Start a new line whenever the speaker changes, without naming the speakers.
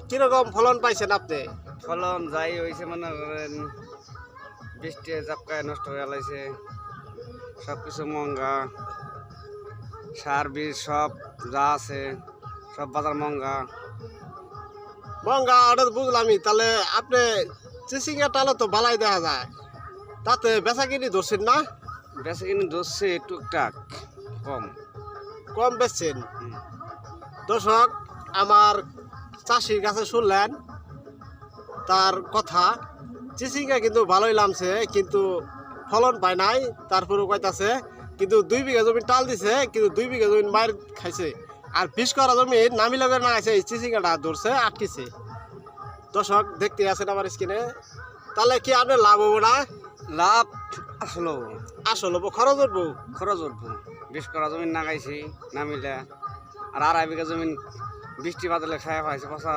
কিরকম ফলন পাইছেন আপনি?
ফলন যাই হয়েছে মনে করেন বৃষ্টি চাপকায় নষ্ট হয়ে গেছে, সব কিছু মহঙ্গা, সার বীজ সব যা আছে সব বাজার মহঙ্গা।
মহঙ্গা অর্ডার বুঝলামই, তাহলে আপনি চিচিঙ্গা টালে তো বালাই দেখা যায়, তাতে বেচা কিনি ধরছেন না?
বেশি কিনে ধরছে টুকটাক কম।
কম বেচছেন।
হুম।
দর্শক, আমার চাষির কাছে শুনলেন তার কথা, চিচিঙ্গা কিন্তু ভালোই নামছে, কিন্তু ফলন পায় নাই। তারপরে কইতাছে কিন্তু 2 বিঘা জমি টাল দিছে, কিন্তু 2 বিঘা জমি মার খাইছে, আর 20 করা জমি নামি লগে না আছে, এই চিচিঙ্গাটা ধরছে আটকিছে। দর্শক দেখতে আছেন আমার স্ক্রিনে, তাহলে কি আপনার লাভ হবো না?
লাভ আসলো
আসল হবো, খরচ উঠবো।
খরচ উঠবো। 20 করা জমিন নাগাইছি নামিলে, আর 2.5 বিঘা জমিন বৃষ্টি বাদলে খায় পাইছে পচা।